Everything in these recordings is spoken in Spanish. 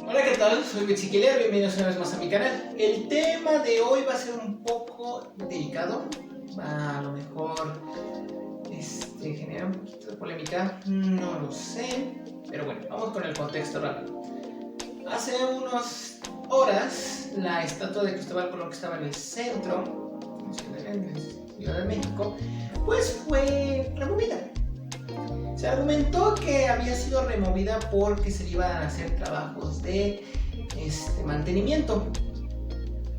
Hola, ¿qué tal? Soy Bixiquilero, bienvenidos una vez más a mi canal. El tema de hoy va a ser un poco delicado, va a lo mejor generar un poquito de polémica, no lo sé, pero bueno, vamos con el contexto rápido. Hace unas horas, la estatua de Cristóbal Colón, que estaba en el centro, en Ciudad de México, pues fue removida. Se argumentó que había sido removida porque se iban a hacer trabajos de mantenimiento.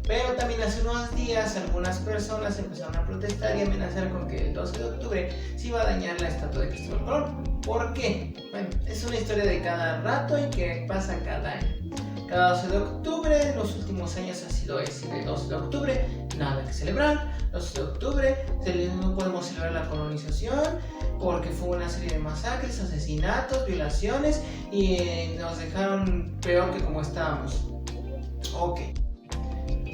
Pero también hace unos días algunas personas empezaron a protestar y amenazar con que el 12 de octubre se iba a dañar la estatua de Cristóbal Colón. ¿Por qué? Bueno, es una historia de cada rato y que pasa cada año. Cada 12 de octubre, en los últimos años ha sido ese de 12 de octubre, nada que celebrar. 12 de octubre, no podemos celebrar la colonización porque fue una serie de masacres, asesinatos, violaciones y nos dejaron peor que como estábamos. Ok,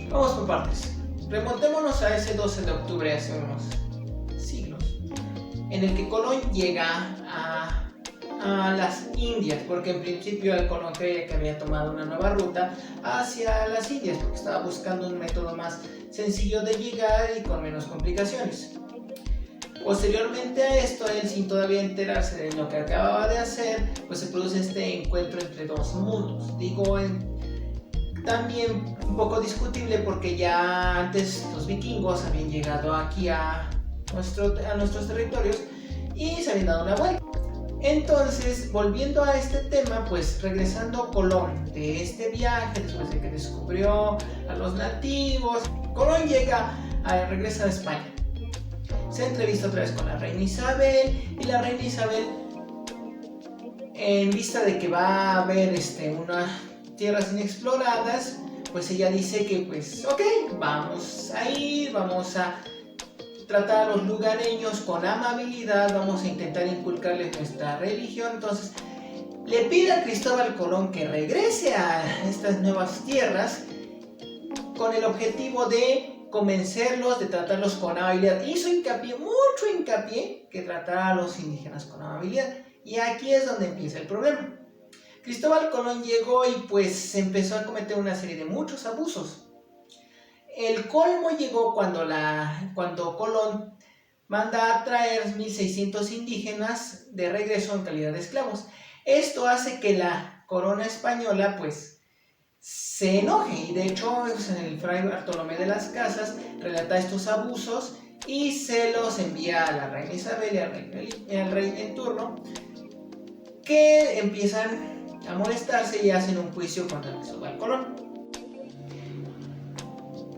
vamos por partes. Remontémonos a ese 12 de octubre hace unos siglos, en el que Colón llega a las Indias, porque en principio el Colón creía que había tomado una nueva ruta hacia las Indias, porque estaba buscando un método más sencillo de llegar y con menos complicaciones. Posteriormente a esto, él sin todavía enterarse de lo que acababa de hacer, pues se produce este encuentro entre dos mundos. Digo, también un poco discutible porque ya antes los vikingos habían llegado aquí a nuestros territorios y se habían dado una vuelta. Entonces, volviendo a este tema, pues regresando Colón de este viaje, después de que descubrió a los nativos, Colón regresa a España. Se entrevista otra vez con la reina Isabel y la reina Isabel, en vista de que va a haber unas tierras inexploradas, pues ella dice que pues ok, vamos a ir, vamos a tratar a los lugareños con amabilidad, vamos a intentar inculcarles nuestra religión. Entonces le pide a Cristóbal Colón que regrese a estas nuevas tierras con el objetivo de convencerlos, de tratarlos con amabilidad. Hizo mucho hincapié, que tratara a los indígenas con amabilidad. Y aquí es donde empieza el problema. Cristóbal Colón llegó y pues empezó a cometer una serie de muchos abusos. El colmo llegó cuando Colón manda a traer 1600 indígenas de regreso en calidad de esclavos. Esto hace que la corona española pues se enoje, y de hecho el fray Bartolomé de las Casas relata estos abusos y se los envía a la reina Isabel y al rey en turno, que empiezan a molestarse y hacen un juicio contra Cristóbal Colón.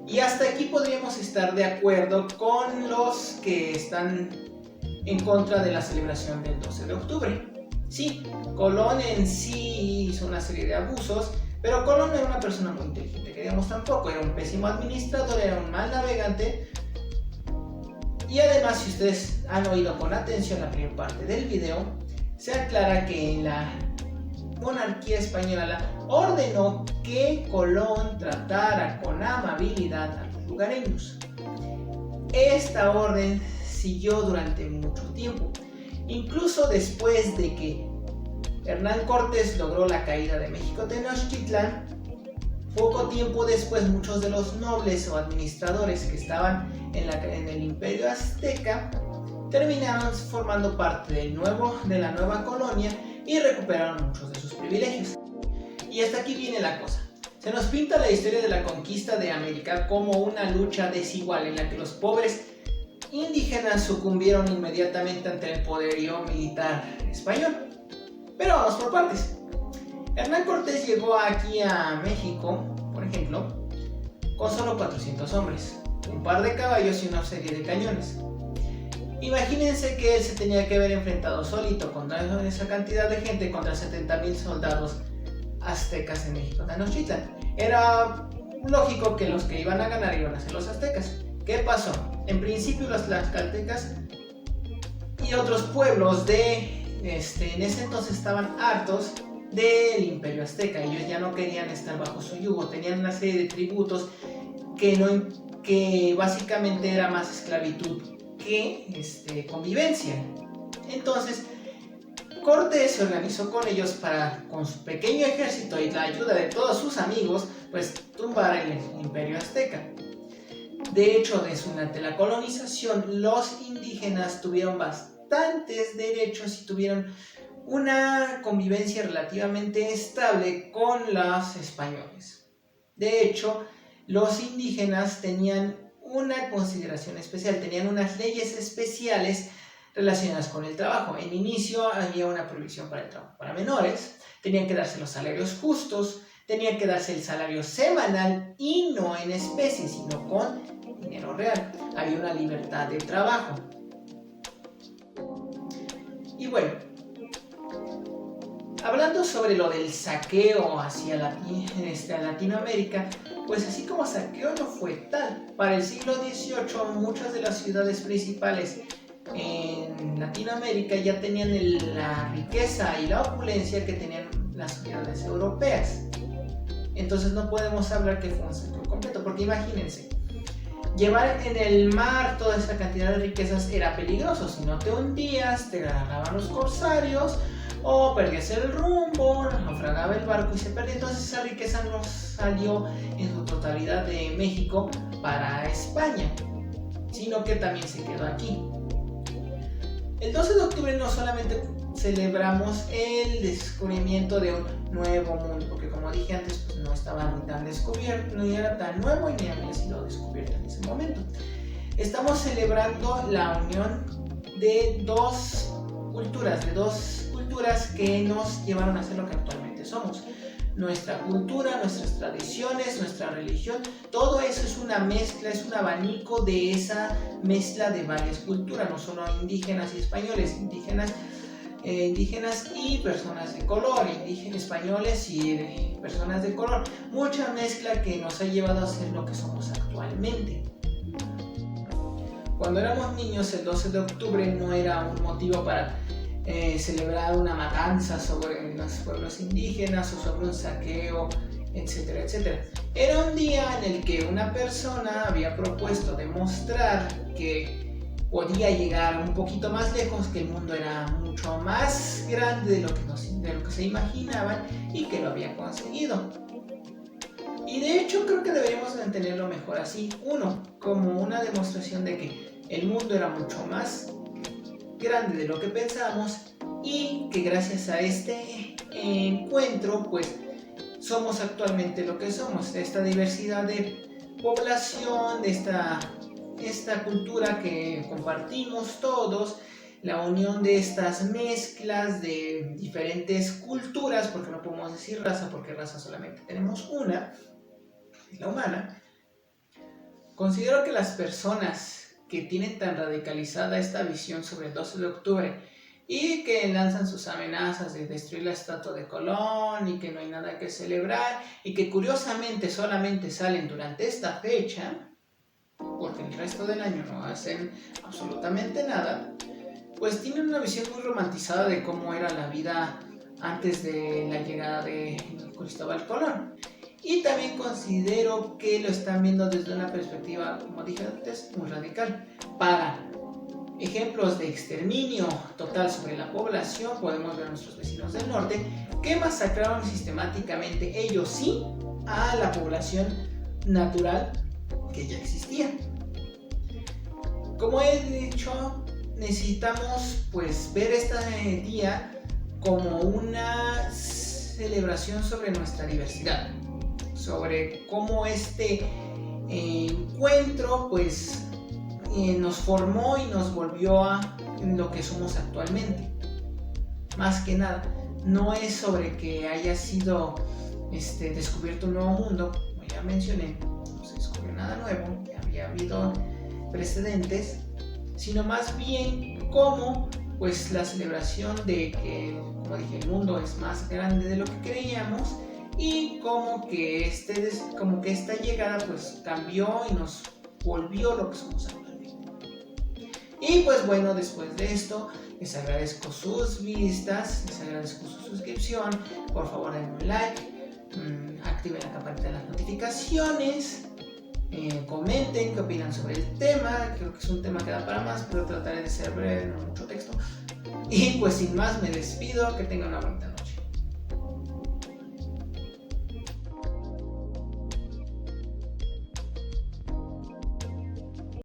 Y hasta aquí podríamos estar de acuerdo con los que están en contra de la celebración del 12 de octubre. Sí, Colón en sí hizo una serie de abusos, pero Colón no era una persona muy inteligente, que digamos tampoco, era un pésimo administrador, era un mal navegante. Y además, si ustedes han oído con atención la primera parte del video, se aclara que en la monarquía española ordenó que Colón tratara con amabilidad a los lugareños. Esta orden siguió durante mucho tiempo, incluso después de que Hernán Cortés logró la caída de México Tenochtitlán. Poco tiempo después, muchos de los nobles o administradores que estaban en el Imperio Azteca terminaron formando parte de la nueva colonia y recuperaron muchos de sus privilegios. Y hasta aquí viene la cosa. Se nos pinta la historia de la conquista de América como una lucha desigual en la que los pobres indígenas sucumbieron inmediatamente ante el poderío militar español. Pero vamos por partes. Hernán Cortés llegó aquí a México, por ejemplo, con solo 400 hombres, un par de caballos y una serie de cañones. Imagínense que él se tenía que haber enfrentado solito contra esa cantidad de gente, contra 70,000 soldados aztecas en México Tenochtitlan. Era lógico que los que iban a ganar iban a ser los aztecas. ¿Qué pasó? En principio los tlaxcaltecas y otros pueblos en ese entonces estaban hartos del Imperio Azteca. Ellos ya no querían estar bajo su yugo, tenían una serie de tributos que básicamente era más esclavitud que convivencia. Entonces Cortés se organizó con ellos para, con su pequeño ejército y la ayuda de todos sus amigos, pues tumbar el imperio azteca. De hecho, durante la colonización, los indígenas tuvieron bastantes derechos y tuvieron una convivencia relativamente estable con los españoles. De hecho, los indígenas tenían una consideración especial, tenían unas leyes especiales relacionadas con el trabajo. En inicio había una prohibición para el trabajo para menores, tenían que darse los salarios justos, tenía que darse el salario semanal y no en especie, sino con dinero real. Había una libertad de trabajo. Y bueno, hablando sobre lo del saqueo hacia Latinoamérica, pues así como saqueo no fue tal. Para el siglo XVIII, muchas de las ciudades principales en Latinoamérica ya tenían la riqueza y la opulencia que tenían las ciudades europeas. Entonces no podemos hablar que fue un saqueo completo, porque imagínense, llevar en el mar toda esa cantidad de riquezas era peligroso. Si no te hundías, te agarraban los corsarios o perdías el rumbo, naufragaba el barco y se perdía. Entonces esa riqueza no salió en su totalidad de México para España, sino que también se quedó aquí. El 12 de octubre no solamente celebramos el descubrimiento de un nuevo mundo, porque como dije antes, pues no estaba ni tan descubierto, no era tan nuevo y ni había sido descubierto en ese momento. Estamos celebrando la unión de dos culturas que nos llevaron a ser lo que actualmente somos. Nuestra cultura, nuestras tradiciones, nuestra religión, todo eso es una mezcla, es un abanico de esa mezcla de varias culturas, no solo indígenas y españoles, indígenas y personas de color, españoles y personas de color, mucha mezcla que nos ha llevado a ser lo que somos actualmente. Cuando éramos niños, el 12 de octubre no era un motivo para celebrar una matanza sobre los pueblos indígenas o sobre un saqueo, etcétera, etcétera. Era un día en el que una persona había propuesto demostrar que podía llegar un poquito más lejos, que el mundo era mucho más grande de lo que se imaginaban y que lo había conseguido. Y de hecho creo que deberíamos entenderlo mejor así. Uno, como una demostración de que el mundo era mucho más grande de lo que pensábamos y que gracias a este encuentro pues somos actualmente lo que somos, de esta diversidad de población, de esta cultura que compartimos todos, la unión de estas mezclas de diferentes culturas, porque no podemos decir raza, porque raza solamente tenemos una, la humana. Considero que las personas que tienen tan radicalizada esta visión sobre el 12 de octubre y que lanzan sus amenazas de destruir la estatua de Colón y que no hay nada que celebrar y que curiosamente solamente salen durante esta fecha, porque el resto del año no hacen absolutamente nada, pues tienen una visión muy romantizada de cómo era la vida antes de la llegada de Cristóbal Colón. Y también considero que lo están viendo desde una perspectiva, como dije antes, muy radical. Para ejemplos de exterminio total sobre la población, podemos ver a nuestros vecinos del norte que masacraron sistemáticamente, ellos sí, a la población natural que ya existía. Como he dicho, necesitamos pues ver este día como una celebración sobre nuestra diversidad, sobre cómo este encuentro pues nos formó y nos volvió a lo que somos actualmente. Más que nada, no es sobre que haya sido descubierto un nuevo mundo, como ya mencioné, no se descubrió nada nuevo, ya había habido precedentes, sino más bien como pues la celebración de que, como dije, el mundo es más grande de lo que creíamos y como que esta llegada pues cambió y nos volvió lo que somos actualmente. Y pues bueno, después de esto les agradezco sus vistas, les agradezco su suscripción, por favor denme un like, activen la campanita de las notificaciones, comenten qué opinan sobre el tema. Creo que es un tema que da para más, pero trataré de ser breve, no mucho texto. Y pues sin más me despido, que tengan una bonita